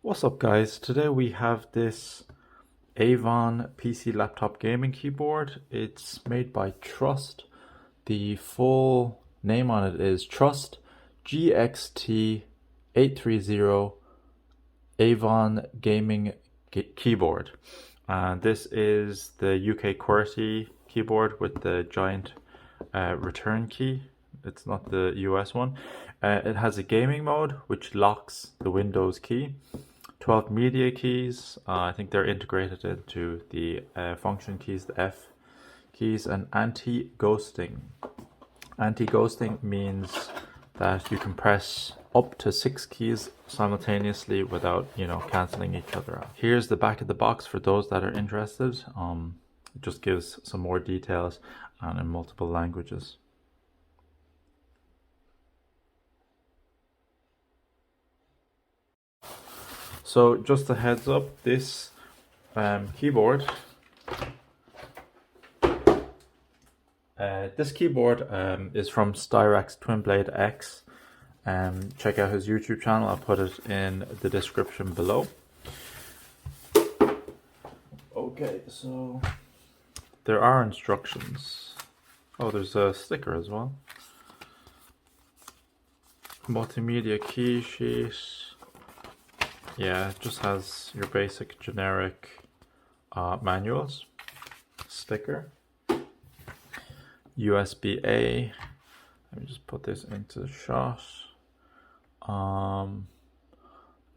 What's up guys? Today we have this Avonn PC laptop gaming keyboard. It's made by Trust. The full name on it is Trust GXT 830 Avonn Gaming Keyboard. And this is the UK QWERTY keyboard with the giant return key. It's not the US one. It has a gaming mode which locks the Windows key. 12 media keys. I think they're integrated into the function keys, the F keys, and anti-ghosting. Anti-ghosting means that you can press up to 6 keys simultaneously without, canceling each other out. Here's the back of the box for those that are interested. It just gives some more details and in multiple languages. So just a heads up, this keyboard, is from Styraxtwinblade X. Check out his YouTube channel. I'll put it in the description below. Okay, so there are instructions. Oh, there's a sticker as well. Multimedia key sheet. Yeah, it just has your basic generic manuals, sticker, USB-A. Let me just put this into the shot.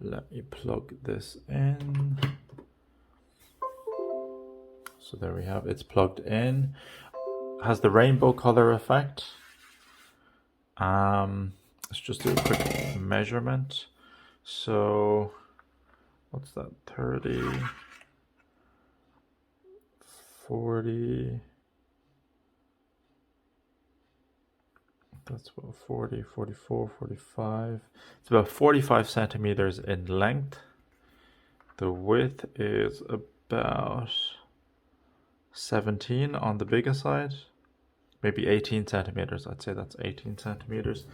Let me plug this in. So there we have, it's plugged in. Has the rainbow color effect. Let's just do a quick measurement. So what's that, 30, 40, that's about 40, 44, 45. It's about 45 centimeters in length. The width is about 17 on the bigger side, maybe 18 centimeters. I'd say that's 18 centimeters.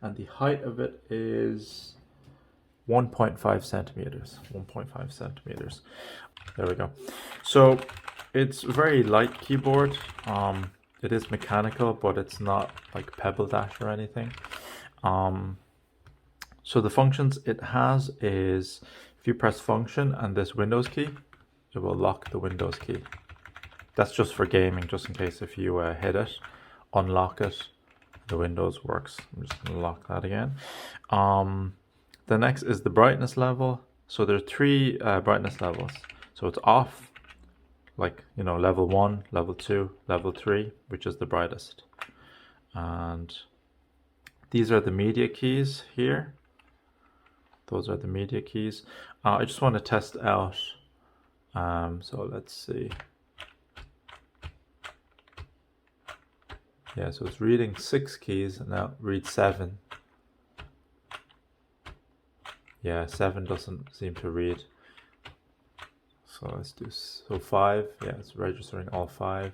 And the height of it is 1.5 centimeters. 1.5 centimeters. There we go. So it's a very light keyboard. It is mechanical, but it's not like Pebble Dash or anything. So the functions it has is, if you press function and this Windows key, it will lock the Windows key. That's just for gaming, just in case if you hit it, unlock it, the Windows works. I'm just gonna lock that again. The next is the brightness level. So there are 3 brightness levels. So it's off, like, level 1, level 2, level 3, which is the brightest. And these are the media keys here. Those are the media keys. I just want to test out. So let's see. Yeah, so it's reading 6 keys and now it reads 7. Yeah, 7 doesn't seem to read. So let's do 5. Yeah, it's registering all 5.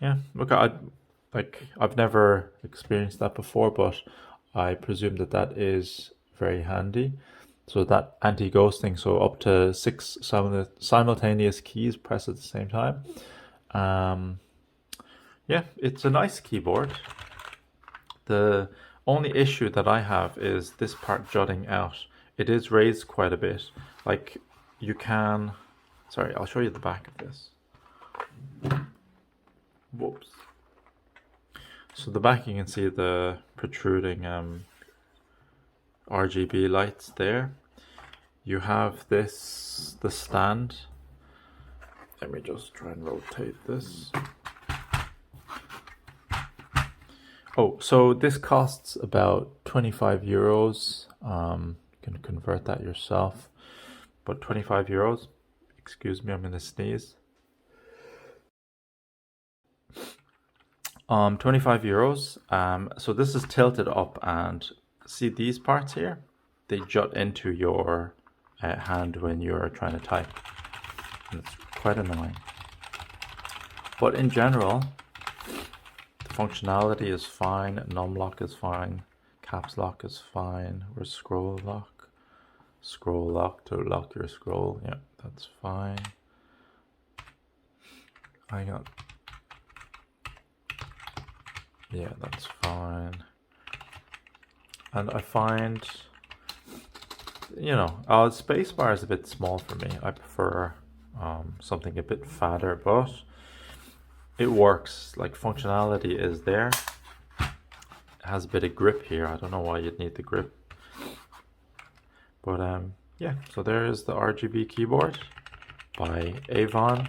Yeah, look, I've never experienced that before, but I presume that is very handy. So that anti-ghosting, so up to 6 simultaneous keys pressed at the same time. Yeah, it's a nice keyboard. The only issue that I have is this part jutting out. It is raised quite a bit. Like, you can... Sorry, I'll show you the back of this. Whoops. So the back, you can see the protruding RGB lights there. You have the stand. Let me just try and rotate this. Oh, so this costs about 25 euros. You can convert that yourself. But 25 euros. Excuse me, I'm gonna sneeze. 25 euros. So this is tilted up, and see these parts here? They jut into your hand when you're trying to type. And it's quite annoying. But in general, functionality is fine, num lock is fine, caps lock is fine, or scroll lock. scroll lock to lock your scroll. Yeah, that's fine. Yeah, that's fine. And I find, you know, spacebar is a bit small for me. I prefer something a bit fatter, but it works. Like, functionality is there. It has a bit of grip here. I don't know why you'd need the grip. But yeah, so there is the RGB keyboard by Avonn.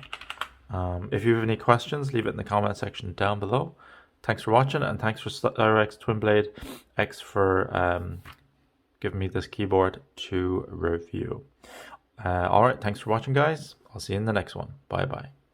If you have any questions, leave it in the comment section down below. Thanks for watching, and thanks for Styraxtwinblade X for giving me this keyboard to review. Alright, thanks for watching, guys. I'll see you in the next one. Bye bye.